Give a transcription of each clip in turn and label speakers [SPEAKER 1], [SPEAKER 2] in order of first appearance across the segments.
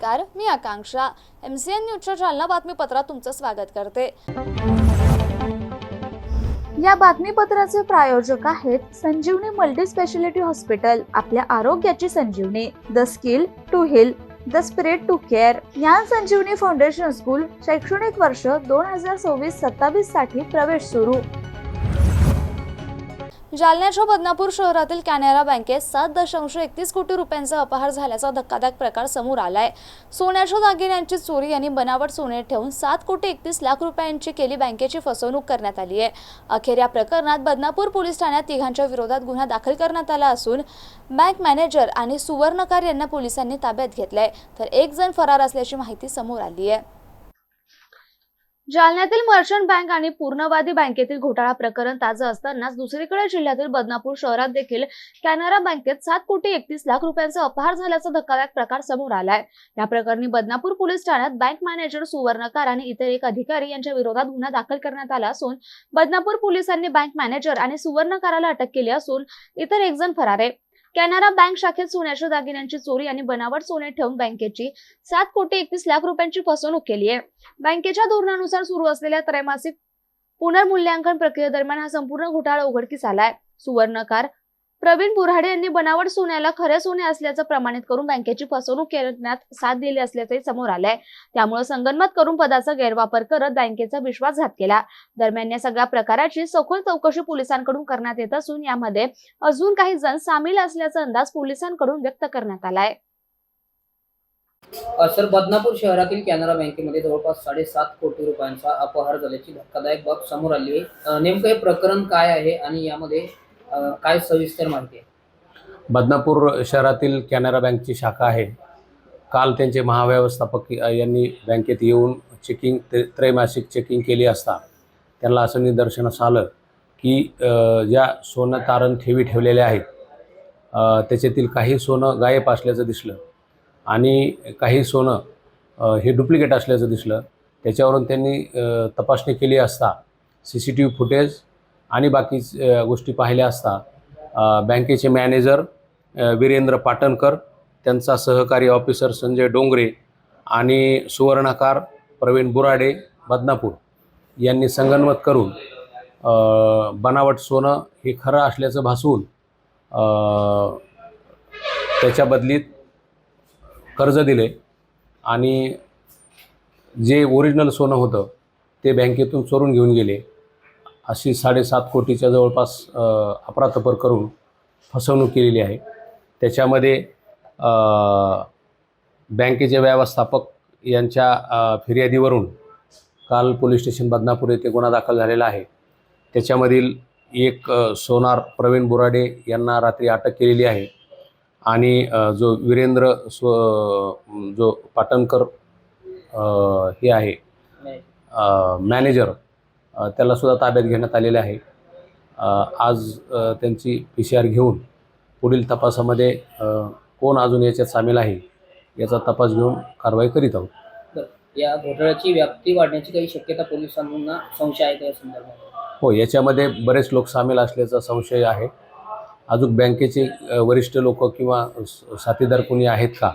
[SPEAKER 1] नमस्कार, मी आकांक्षा MCN न्यूजच्या जालना बातमीपत्रात तुमचं स्वागत करते। या बातमीपत्राचे प्रायोजक आहेत संजीवनी मल्टी स्पेशालिटी हॉस्पिटल। आपल्या आरोग्याची संजीवनी, the skill to heal, the spirit to care. Dnyan Sanjeevani foundation school शैक्षणिक वर्ष 2026-27 साठी प्रवेश सुरू। जालन्याच्या बदनापूर शहरातील कॅनरा बँकेत 7.31 कोटी रुपयांचा अपहार झाल्याचा धक्कादायक प्रकार समोर आलाय। सोन्याच्या दागिन्यांची चोरी आणि बनावट सोने ठेवून 7.31 कोटी रुपयांची केली बँकेची फसवणूक करण्यात आली आहे। अखेर या प्रकरणात बदनापूर पोलीस ठाण्यात तिघांच्या विरोधात गुन्हा दाखल करण्यात आला असून बँक मॅनेजर आणि सुवर्णकार यांना पोलिसांनी ताब्यात घेतलंय, तर एक जण फरार असल्याची माहिती समोर आली आहे। जालन्यातील मर्चंट बँक आणि पूर्णवादी बँकेतील घोटाळा प्रकरण ताजं असतानाच दुसरीकडे जिल्ह्यातील बदनापूर शहरात देखील कॅनरा बँकेत 7.31 कोटी रुपयांचा अपहार झाल्याचा धक्कादायक प्रकार समोर आलाय। या प्रकरणी बदनापूर पोलीस ठाण्यात बँक मॅनेजर सुवर्णकार आणि इतर एक अधिकारी यांच्या विरोधात गुन्हा दाखल करण्यात आला असून बदनापूर पोलिसांनी बँक मॅनेजर आणि सुवर्णकाराला अटक केली असून इतर एक जण फरार आहे। कॅनरा बँक शाखेत सोन्याच्या दागिन्यांची चोरी आणि बनावट सोने ठेवून बँकेची 7.31 कोटी रुपयांची फसवणूक केली आहे। बँकेच्या धोरणानुसार सुरू असलेल्या त्रैमासिक पुनर्मूल्यांकन प्रक्रियेदरम्यान हा संपूर्ण घोटाळा उघडकीस आलाय। सुवर्णकार प्रवीण बुराडे यांनी बनावट सोन्याला खरे सोने असल्याचं प्रमाणित करून बँकेची फसवणूक करण्यात साथ दिली असल्याचे समोर आलंय। त्यामुळे संगनमत करून पदाचा गैरवापर करत बँकेचा विश्वासघात केला। दरम्यान या सगळ्या प्रकाराची सखोल चौकशी पोलिसांकडून करण्यात येत असून यामध्ये अजून काही जण सामील असल्याचा अंदाज पोलिसांकडून व्यक्त करण्यात आलाय।
[SPEAKER 2] सर, बदनापूर शहरातील कॅनरा बँकेमध्ये जवळपास 7.5 कोटी रुपयांचा अपहार झाल्याची धक्कादायक बाब समोर आली आहे। नेमकं हे प्रकरण काय आहे आणि यामध्ये काय सविस्तर माहिती आहे?
[SPEAKER 3] बदनापूर शहरातील कॅनरा बँकची शाखा आहे। काल त्यांचे महाव्यवस्थापक यांनी बँकेत येऊन त्रैमासिक चेकिंग केली असता त्यांना असं निदर्शनास आलं की ज्या सोनं तारण ठेवी ठेवलेल्या आहेत त्याच्यातील काही सोनं गायब असल्याचं दिसलं आणि काही सोनं हे डुप्लिकेट असल्याचं दिसलं। त्याच्यावरून त्यांनी तपासणी केली असता CCTV फुटेज आणि बाकी गोष्टी पाहिल्या असता बँकेचे मॅनेजर वीरेंद्र पाटणकर, त्यांचा सहकारी ऑफिसर संजय डोंगरे आणि सुवर्णकार प्रवीण बुराडे बदनापूर यांनी संगनमत करून बनावट सोनं हे खरं असल्याचं भासवून त्याच्या बदलीत कर्ज दिले आणि जे ओरिजिनल सोनं होतं ते बँकेतून चोरून घेऊन गेले। अशी 7.5 कोटीच्या जवळपास अफरातफर करून फसवणूक केलेली आहे। त्याच्यामध्ये बँकेचे व्यवस्थापक यांच्या फिर्यादीवरून काल पोलीस स्टेशन बदनापूर येथे गुन्हा दाखल झालेला आहे। त्याच्यामधील एक सोनार प्रवीण बुराडे यांना रात्री अटक केलेली आहे आणि जो वीरेंद्र जो पाटणकर हे आहे मॅनेजर, त्याला सुद्धा ताब्यात घेण्यात आलेले आहे। आज त्यांची PCR घेऊन पुढील तपासामध्ये कोण अजून याच्यात सामील आहे याचा तपास घेऊन कारवाई करीत आहोत।
[SPEAKER 2] या घोटाळ्याची व्याप्ती वाढण्याची काही शक्यता पोलिसांना संशय आहे त्या संदर्भात?
[SPEAKER 3] हो, याच्यामध्ये बरेच लोक सामील असल्याचा संशय आहे। अजून बँकेचे वरिष्ठ लोक किंवा साथीदार कोणी आहेत का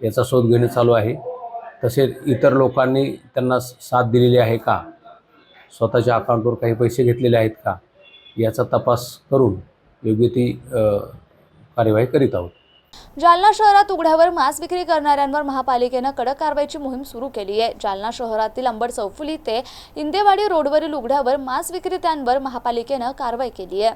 [SPEAKER 3] याचा शोध घेणे चालू आहे। तसेच इतर लोकांनी त्यांना साथ दिलेली आहे का, स्वतःच्या अकाउंटवर काही पैसे घेतलेले आहेत का याचा तपास करून योग्य ती कार्यवाही करीत आहोत।
[SPEAKER 1] जालना शहरात उघड्यावर मांस विक्री करणाऱ्यांवर महापालिकेने कडक कारवाईची मोहीम सुरू केली आहे। जालना शहरातील अंबड चौफुली ते इंदेवाडी रोडवरील उघड्यावर मांस विक्रेत्यांवर महापालिकेने कारवाई केली आहे।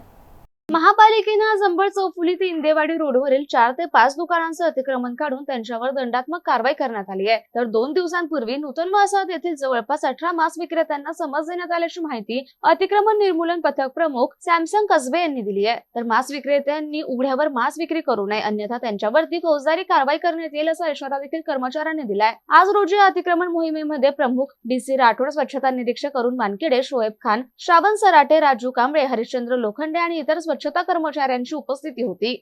[SPEAKER 1] महापालिकेने आज अंबड चौफुली ते इंदेवाडी रोडवरील 4 ते 5 दुकानांचं अतिक्रमण काढून त्यांच्यावर दंडात्मक कारवाई करण्यात आली आहे। तर 2 दिवसांपूर्वी नूतन वसाहत येथील जवळपास 18 मांस विक्रेत्यांना समज देण्यात आल्याची माहिती अतिक्रमण निर्मूलन पथक प्रमुख सॅमसंग कसबे यांनी दिली आहे। तर मांस विक्रेत्यांनी उघड्यावर मांस विक्री करू नये, अन्यथा त्यांच्यावरती फौजदारी कारवाई करण्यात येईल असा इशारा देखील कर्मचाऱ्यांनी दिलाय। आज रोजी अतिक्रमण मोहिमेमध्ये प्रमुख DC राठोड, स्वच्छता निरीक्षक अरुण वानखेडे, शोएब खान, श्रावण सराटे, राजू कांबळे, हरिश्चंद्र लोखंडे आणि इतर स्वच्छता कर्मचाऱ्यांची उपस्थिती होती।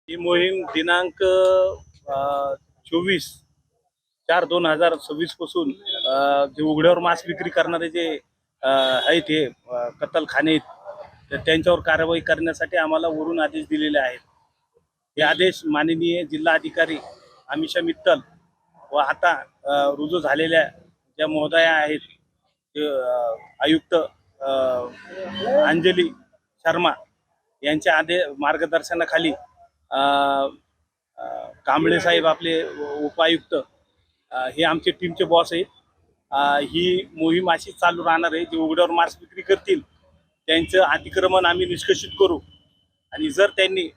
[SPEAKER 4] ही मोहीम दिनांक 24/4/2026 पासून जे उघड्यावर मांस विक्री करणारे जे आहेत हे कत्तलखाने तर त्यांच्यावर कारवाई करण्यासाठी आम्हाला वरून आदेश दिलेले आहेत। हे आदेश माननीय जिल्हाधिकारी अमिषा मित्तल व आता रुजू झालेल्या ज्या महोदया आहेत ते आयुक्त अंजली शर्मा यांच्या मार्गदर्शनाखाली कांबळे साहेब आपले उपायुक्त हे आमचे टीमचे बॉस आहेत. ही मोहीम अशी चालू राहणार आहे. जे उघड्यावर मास्क विक्री करतील त्यांचं अतिक्रमण आम्ही निष्कर्षित करू आणि जर त्यांनी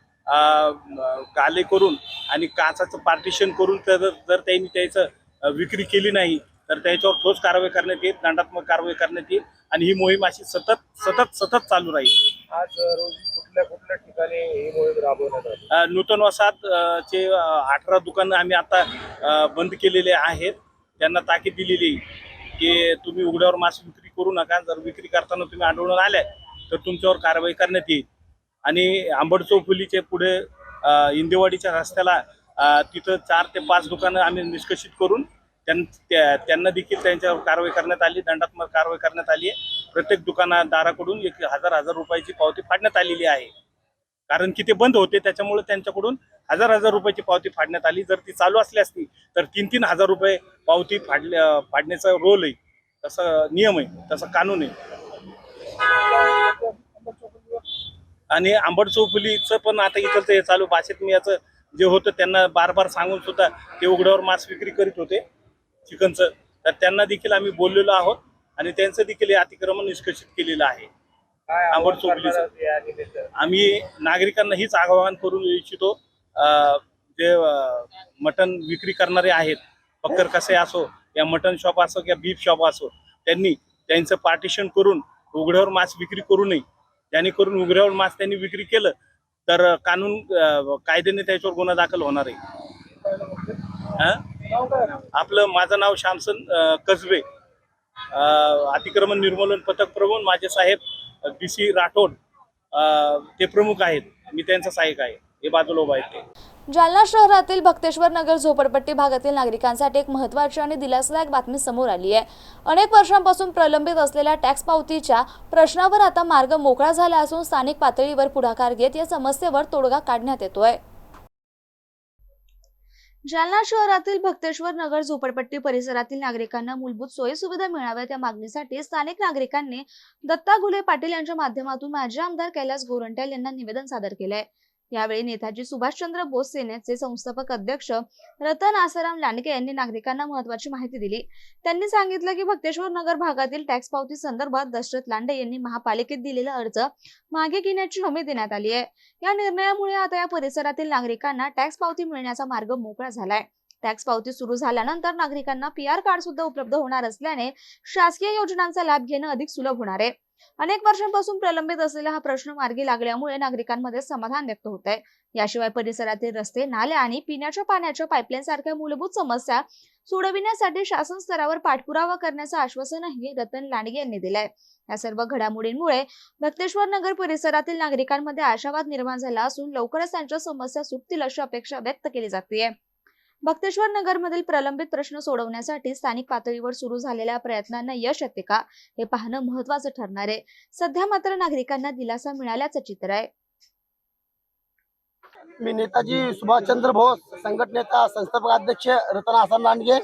[SPEAKER 4] काले करून आणि काचाचं पार्टिशन करून जर त्यांनी त्याचं विक्री केली नाही तर त्याच्यावर ठोस कारवाई करण्यात येईल, दंडात्मक कारवाई करण्यात येईल आणि ही मोहीम अशी सतत चालू राहील.
[SPEAKER 5] आज रोजी कुठल्या ठिकाणी ही मोहीम राबवण्यात आली?
[SPEAKER 4] नूतन वसाहत चे 18 दुकानं आम्ही आता बंद केलेले आहेत. त्यांना ताकीद दिलेली की तुम्ही उघड्यावर मास्क विक्री करू नका. जर विक्री करताना तुम्ही आढळून आल्या तर तुमच्यावर कारवाई करण्यात येईल. आणि आंबड चौफुलीचे पुढे इंदेवाडीच्या रस्त्याला तिथं 4 ते 5 दुकानं आम्ही निष्कर्षित करून त्यांना देखील त्यांच्यावर कारवाई करण्यात आली, दंडात्मक कारवाई करण्यात आली आहे. प्रत्येक दुकानदाराकडून 1000 रुपयाची पावती फाडण्यात आलेली आहे. कारण की ते बंद होते त्याच्यामुळे त्यांच्याकडून 1000 रुपयाची पावती फाडण्यात आली. जर ती चालू असली असती तर 3,000 रुपये पावती फाडण्याचा रोल आहे, तसं नियम आहे, तसं कानून आहे. आणि आंबड चौफुलीचं पण आता इथं हे चालू भाषेत मी याचं जे होतं त्यांना बार सांगून सुद्धा ते उघड्यावर मांस विक्री करीत होते चिकनचं, तर त्यांना देखील आम्ही बोललेलो आहोत आणि त्यांचं देखील हे अतिक्रमण निष्कर्षित केलेलं आहे. आंबड चौफुलीचं आम्ही नागरिकांना हीच आवाहन करून इच्छितो, जे मटण विक्री करणारे आहेत, बकर कसे असो या मटण शॉप असो किंवा बीफ शॉप असो, त्यांनी त्यांचं पार्टिशन करून उघड्यावर मांस विक्री करू नये. जेणेकरून उघड्यावर मांस त्यांनी विक्री केलं तर कायद्याने त्याच्यावर गुन्हा दाखल होणार आहे. माझं नाव श्यामसन कसबे, अतिक्रमण निर्मूलन पथक प्रमुख माझे साहेब DC राठोड ते प्रमुख आहेत, मी त्यांचा सहाय्यक आहे. हे बाजूला उभा आहेत ते.
[SPEAKER 1] जालना शहरातील भक्तेश्वर नगर झोपडपट्टी भागातील नागरिकांसाठी एक महत्त्वाची आणि दिलासादायक बातमी समोर आली आहे. अनेक वर्षांपासून प्रलंबित असलेल्या टॅक्स पावतीच्या प्रश्नावर आता मार्ग मोकळा झाला असून स्थानिक पातळीवर पुढाकार घेत या समस्येवर तोडगा काढण्यात येतोय. जालना शहरातील भक्तेश्वर नगर झोपडपट्टी परिसरातील नागरिकांना मूलभूत सोयी सुविधा मिळाव्यात या मागणीसाठी स्थानिक नागरिकांनी दत्ता गुले पाटील यांच्या माध्यमातून माजी आमदार कैलास गोरंट्याल यांना निवेदन सादर केलंय. यावेळी नेताजी सुभाषचंद्र बोस सेनेचे संस्थापक अध्यक्ष रतन आसाराम लांडगे यांनी नागरिकांना महत्त्वाची माहिती दिली. त्यांनी सांगितलं की भक्तेश्वर नगर भागातील टॅक्स पावती संदर्भात दशरथ लांडे यांनी महापालिकेत दिलेला अर्ज मागे घेण्याची हमी देण्यात आली आहे. या निर्णयामुळे आता या परिसरातील नागरिकांना टॅक्स पावती मिळण्याचा मार्ग मोकळा झालाय. टॅक्स पावती सुरू झाल्यानंतर नागरिकांना PR कार्ड सुद्धा उपलब्ध होणार असल्याने शासकीय योजनांचा लाभ घेणं अधिक सुलभ होणार आहे. अनेक वर्षांपासून प्रलंबित असलेला हा प्रश्न मार्गी लागल्यामुळे नागरिकांमध्ये समाधान व्यक्त होत आहे. याशिवाय परिसरातील रस्ते, नाल्या आणि पिण्याच्या पाण्याच्या पाईपलाईन सारख्या मूलभूत समस्या सोडविण्यासाठी शासन स्तरावर पाठपुरावा करण्याचं आश्वासनही रतन लांडगे यांनी दिलंय. या सर्व घडामोडींमुळे भक्तेश्वर नगर परिसरातील नागरिकांमध्ये आशावाद निर्माण झाला असून लवकरच त्यांच्या समस्या सुटतील अशी अपेक्षा व्यक्त केली जाते. भक्तेश्वर नगरमधील प्रलंबित प्रश्न सोडवण्यासाठी स्थानिक पातळीवर सुरू झालेल्या प्रयत्नांना यश येते का हे पाहणं महत्त्वाचं ठरणार आहे. सध्या मात्र नागरिकांना दिलासा मिळाल्याचं चित्र आहे.
[SPEAKER 6] मी नेताजी सुभाषचंद्र बोस संघटनेचा संस्थापक अध्यक्ष रतन आसाराम लांडगे.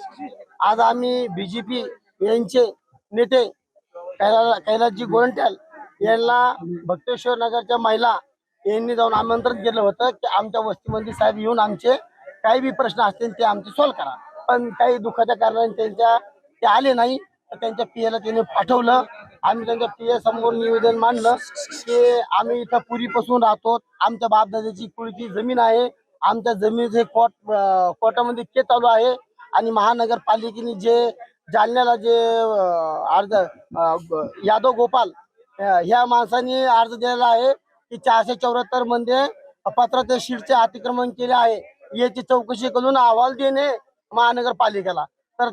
[SPEAKER 6] आज आम्ही BJP यांचे नेते कैलासजी गोरंट्याल यांना भक्तेश्वर नगरच्या महिला यांनी जाऊन आमंत्रण केलं होतं की आमच्या वस्तीमध्ये साहेब येऊन आमचे काही बी प्रश्न असतील ते आमचे सॉल्व्ह करा. पण काही दुःखाच्या कारणाने ते आले नाही, तर त्यांच्या PAला त्यांनी पाठवलं. आम्ही त्यांच्या PA समोर निवेदन मांडलं की आम्ही इथं पूर्वीपासून राहतो, आमच्या बापदादाची कुळची जमीन आहे, आमच्या जमिनीचे कोर्टामध्ये केस चालू आहे आणि महानगरपालिकेने जे जालन्याला जे अर्ज यादव गोपाल ह्या माणसाने अर्ज दिलेला आहे की 474 मध्ये पत्राच्या शीटचे अतिक्रमण केले आहे, याची चौकशी करून अहवाल देणे महानगरपालिकेला. तर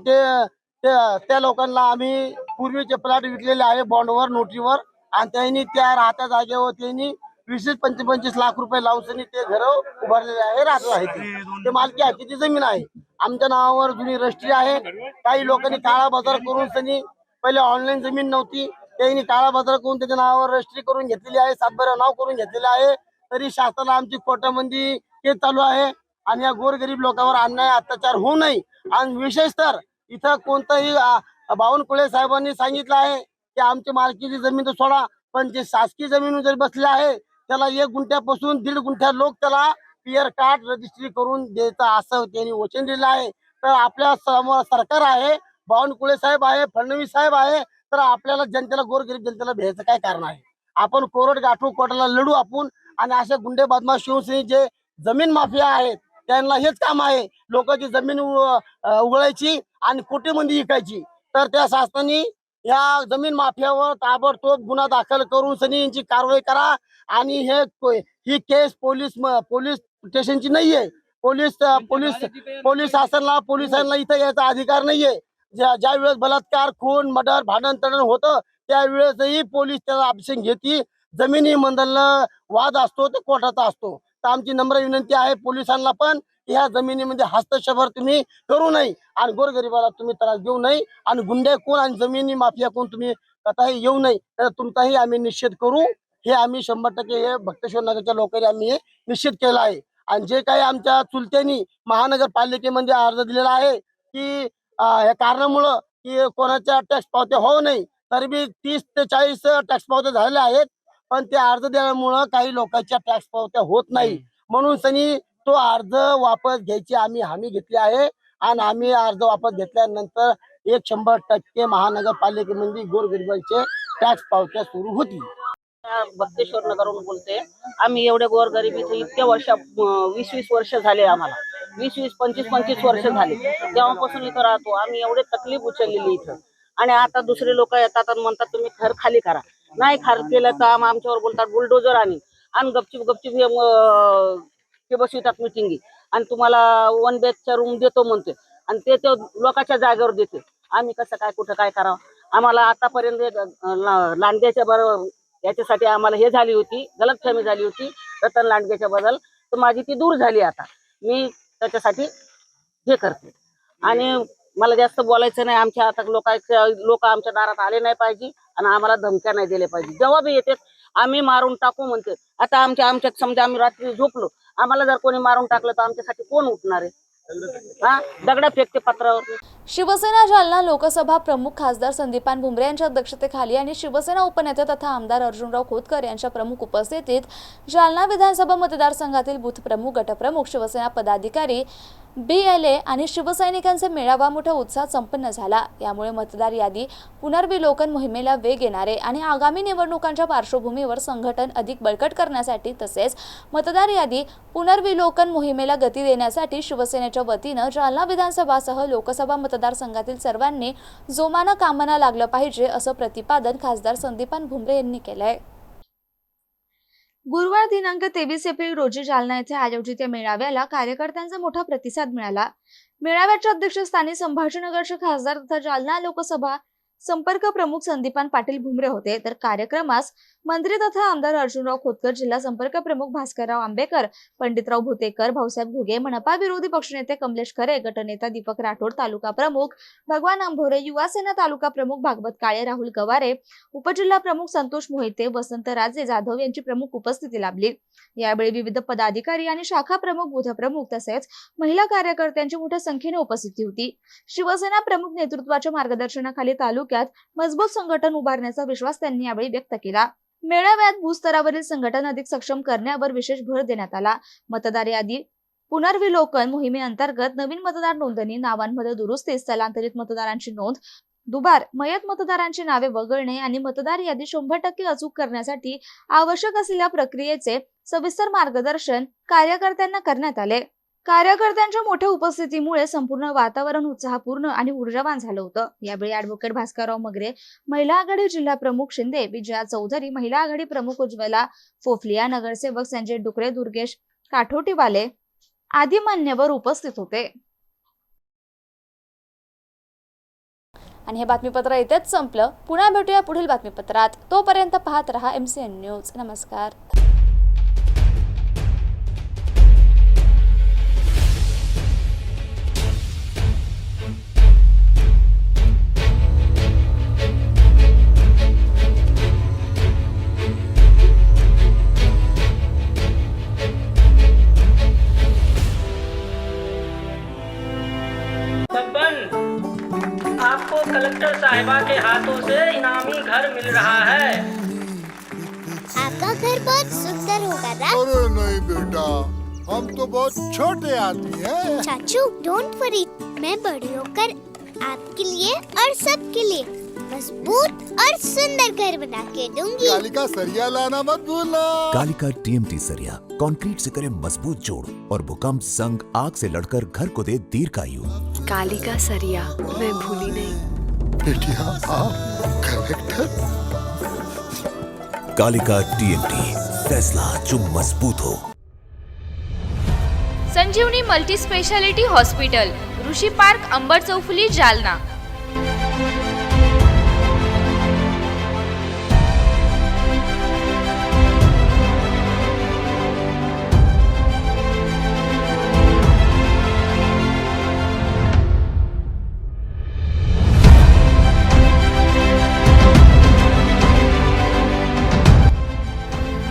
[SPEAKER 6] त्या लोकांना आम्ही पूर्वीचे प्लॉट विकलेले आहे बॉन्डवर, नोटरीवर, आणि त्यांनी त्या राहत्या जागेवर त्यांनी 20-25 लाख रुपये लावून ते घर उभारलेले आहे, राहत आहे. ते मालकी हक्कीची जमीन आहे. आमच्या नावावर जुनी रजिस्ट्री आहे. काही लोकांनी काळा बाजार करून त्यांनी पहिले ऑनलाईन जमीन नव्हती, त्यांनी काळा बाजार करून त्याच्या नावावर रजिस्ट्री करून घेतलेली आहे, सातबारा नाव करून घेतलेले आहे. तरी शासनाला आमची कोर्टामध्ये केस चालू आहे. आणि या गोरगरीब लोकांवर अन्याय अत्याचार होऊ नये. आणि विशेष तर इथं कोणतंही बावनकुळे साहेबांनी सांगितलं आहे की आमची मालकीची जमीन तर सोडा, पण जे शासकीय जमीन जर बसले आहे त्याला 1 गुंठ्यापासून 1.5 गुंठ्या लोक त्याला क्लिअर कार्ड रजिस्ट्री करून द्यायचं असं त्यांनी वचन दिलं आहे. तर आपल्या समोर सरकार आहे, बावनकुळे साहेब आहे, फडणवीस साहेब आहे, तर आपल्याला जनतेला गोरगरीब जनतेला भ्यायचं काय कारण आहे? आपण कोर्ट गाठू, कोर्टाला लढू आपण. आणि असे गुंडे बदमाश शिवसेने जे जमीन माफिया आहेत त्यांना हेच काम आहे, लोकांची जमीन उघडायची आणि कोटीमध्ये विकायची. तर त्या शासनाने या जमीन माफियावर ताबडतोब गुन्हा दाखल करून सनी यांची कारवाई करा. आणि ही केस पोलीस स्टेशनची नाहीये. पोलीस शासनाला पोलिसांना इथं यायचा अधिकार नाहीये. ज्या वेळेस बलात्कार, खून, मर्डर, भांडण तडण होतं त्यावेळेसही पोलीस त्याचा अभिषेक घेते. जमिनी मंडळ वाद असतो तो कोर्टाचा असतो. तर आमची नम्र विनंती आहे पोलिसांना पण ह्या जमिनीमध्ये हस्तक्षेप तुम्ही करू नये आणि गोरगरिबाला तुम्ही त्रास देऊ नये. आणि गुंडे कोण आणि जमिनी माफिया कोण तुम्ही कथाही येऊ नये. तर तुमचाही आम्ही निषेध करू. हे आम्ही 100% हे भक्तेश्वर नगरच्या लोकांनी आम्ही हे निश्चित केलं आहे. आणि जे काही आमच्या चुलत्यांनी महानगरपालिकेमध्ये अर्ज दिलेला आहे की या कारणामुळं की कोणाच्या टॅक्स पावत्या होऊ नये, तरी बी 30 ते 40 टॅक्स पावत्या झालेल्या आहेत. पण ते अर्ज दिल्यामुळं काही लोकांच्या टॅक्स पावत्या होत नाही. म्हणून सनी तो अर्ज वापस घ्यायची आम्ही हमी घेतली आहे. आणि आम्ही अर्ज वापस घेतल्यानंतर 100% महानगरपालिकेमध्ये गोरगरिबांचे टॅक्स पावत्या सुरू होतील.
[SPEAKER 7] भक्तेश्वर नगरवरून बोलते. आम्ही एवढे गोरगरिबीचे इतके वर्ष 20-20 वर्ष झाले, आम्हाला 20-20, 25-25 वर्ष झाले तेव्हापासून इथं राहतो आम्ही. एवढे तकलीफ उचललेली इथं. आणि आता दुसरे लोक येतात आणि म्हणतात तुम्ही घर खाली करा. नाही खाली केलं तर आमच्यावर बोलतात बुलडोजर आणि गपचिप हे बसवितात मिटिंगी आणि तुम्हाला 1 बेडचा रूम देतो म्हणते आणि ते लोकांच्या जागेवर देते. आम्ही कसं काय कुठं काय करावं? आम्हाला आतापर्यंत लांडग्याच्या बरोबर याच्यासाठी आम्हाला हे झाली होती, गलतफहमी झाली होती रतन लांडगेच्या बद्दल. तर माझी ती दूर झाली. आता मी त्याच्यासाठी हे करते. आणि मला जास्त बोलायचं नाही. आमच्या आता लोक आमच्या दारात आले नाही पाहिजे आणि आम्हाला धमक्या नाही दिल्या पाहिजे. जेव्हा बी येते आम्ही मारून टाकू म्हणते. आता आमच्यात समजा आम्ही रात्री झोपलो, आम्हाला जर कोणी मारून टाकलं तर आमच्यासाठी कोण उठणार आहे? दगडा फेकते पत्रावर.
[SPEAKER 1] शिवसेना जालना लोकसभा प्रमुख खासदार संदीपान भुमरे यांच्या अध्यक्षतेखाली आणि शिवसेना उपनेते तथा आमदार अर्जुनराव खोतकर यांच्या प्रमुख उपस्थितीत जालना विधानसभा मतदारसंघातील बूथ प्रमुख, गटप्रमुख, शिवसेना पदाधिकारी, BLA आणि शिवसैनिकांचा मेळावा मोठ्या उत्साहात संपन्न झाला. यामुळे मतदार यादी पुनर्विलोकन मोहिमेला वेग येणार आहे आणि आगामी निवडणुकांच्या पार्श्वभूमीवर संघटन अधिक बळकट करण्यासाठी तसेच मतदार यादी पुनर्विलोकन मोहिमेला गती देण्यासाठी शिवसेनेच्या वतीनं जालना विधानसभासह लोकसभा मतदारसंघातील सर्वांनी जोमानं कामाला लागलं पाहिजे असं प्रतिपादन खासदार संदीपान भुमरे यांनी केलंय. गुरुवार दिनांक 23 एप्रिल रोजी जालना येथे आयोजित या मेळाव्याला कार्यकर्त्यांचा मोठा प्रतिसाद मिळाला. मेळाव्याच्या अध्यक्षस्थानी संभाजीनगरचे खासदार तथा जालना लोकसभा संपर्क प्रमुख संदीपान पाटील भुमरे होते. तर कार्यक्रमास मंत्री तथा आमदार अर्जुनराव खोतकर, जिल्हा संपर्क प्रमुख भास्करराव आंबेकर, पंडितराव भुतेकर, भाऊसाहेब घुगे, मनपा विरोधी पक्षनेते कमलेश खरे, गटनेता दीपक राठोड, तालुका प्रमुख भगवान आंभोरे, युवा सेना तालुका प्रमुख भागवत काळे, राहुल गवारे, उपजिल्हा प्रमुख संतोष मोहिते, वसंत राजे जाधव यांची प्रमुख उपस्थिती लाभली. यावेळी विविध पदाधिकारी आणि शाखा प्रमुख, बूथ प्रमुख तसेच महिला कार्यकर्त्यांची मोठ्या संख्येने उपस्थिती होती. शिवसेना प्रमुख नेतृत्वाच्या मार्गदर्शनाखाली तालुक्यात मजबूत संघटन उभारण्याचा विश्वास त्यांनी यावेळी व्यक्त केला. मेळाव्यात भूस्तरावरील संघटन अधिक सक्षम करण्यावर विशेष भर देण्यात आला. मतदार यादी पुनर्विलोकन मोहिमेअंतर्गत नवीन मतदार नोंदणी, नावांमध्ये दुरुस्ती, स्थलांतरित मतदारांची नोंद, दुबार मयत मतदारांची नावे वगळणे आणि मतदार यादी 100% अचूक करण्यासाठी आवश्यक असलेल्या प्रक्रियेचे सविस्तर मार्गदर्शन कार्यकर्त्यांना करण्यात आले. कार्यकर्त्यांच्या मोठ्या उपस्थितीमुळे संपूर्ण वातावरण उत्साहपूर्ण आणि ऊर्जावान झालं होतं. यावेळी ॲडव्होकेट भास्करराव मगरे, महिला आघाडी जिल्हा प्रमुख शिंदे, विजया चौधरी, महिला आघाडी प्रमुख उज्ज्वला फोफलिया, नगरसेवक संजय डुकरे, दुर्गेश काठोटीवाले आदी मान्यवर उपस्थित होते. आणि हे बातमीपत्र इथेच संपलं. पुन्हा भेटूया पुढील बातमीपत्रात. तोपर्यंत पाहत रहा MCN न्यूज. नमस्कार.
[SPEAKER 8] कलेक्टर साहिबा के हाथों से इनामी घर मिल रहा है।
[SPEAKER 9] आपका घर बहुत सुंदर होगा ना?
[SPEAKER 10] अरे नहीं बेटा, हम तो बहुत छोटे आदमी हैं।
[SPEAKER 9] चाचू डोंट वरी, मैं बड़ी होकर आपके लिए और सबके लिए मजबूत और सुंदर घर बना के दूंगी।
[SPEAKER 10] कालिका सरिया लाना मत भूलना।
[SPEAKER 11] कालिका TMT सरिया कंक्रीट से करे मजबूत जोड़ और भूकंप, संग, आग से लड़कर घर को दे दीर्घायु।
[SPEAKER 12] कालिका सरिया मैं भूली नहीं।
[SPEAKER 10] बेटिया आप कलेक्टर।
[SPEAKER 11] कालिका TMT, फैसला जो मजबूत हो।
[SPEAKER 1] संजीवनी मल्टी स्पेशालिटी हॉस्पिटल, ऋषी पार्क, अंबड चौफुली, जालना।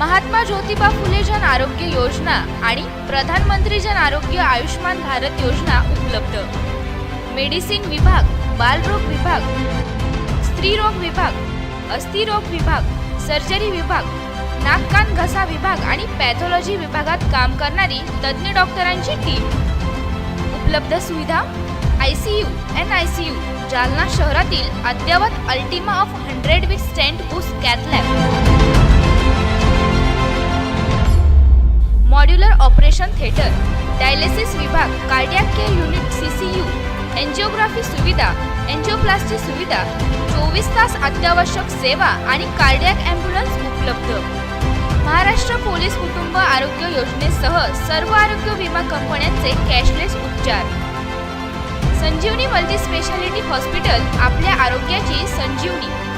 [SPEAKER 1] महात्मा ज्योतिबा फुले जन आरोग्य योजना आणि प्रधानमंत्री जन आरोग्य आयुष्मान भारत योजना उपलब्ध। मेडिसिन विभाग, बालरोग विभाग, स्त्रीरोग विभाग, अस्थिरोग विभाग, सर्जरी विभाग, नाक कान घसा विभाग आणि पॅथॉलॉजी विभागात काम करणारी तज्ञ डॉक्टरांची टीम। उपलब्ध सुविधा ICU, NICU, जालना शहरातील अद्ययावत Ultima of 100 with stent boost cath lab, modular operation theatre, dialysis विभाग, cardiac care unit CCU, angiography सुविधा, एंजिओप्लास्टी सुविधा, 24 तास अत्यावश्यक सेवा आणि कार्डियक ॲम्ब्युलन्स उपलब्ध। महाराष्ट्र पोलीस कुटुंब आरोग्य योजनेसह सर्व आरोग्य विमा कंपन्यांचे कॅशलेस उपचार। संजीवनी मल्टी स्पेशालिटी हॉस्पिटल, आपल्या आरोग्याची संजीवनी।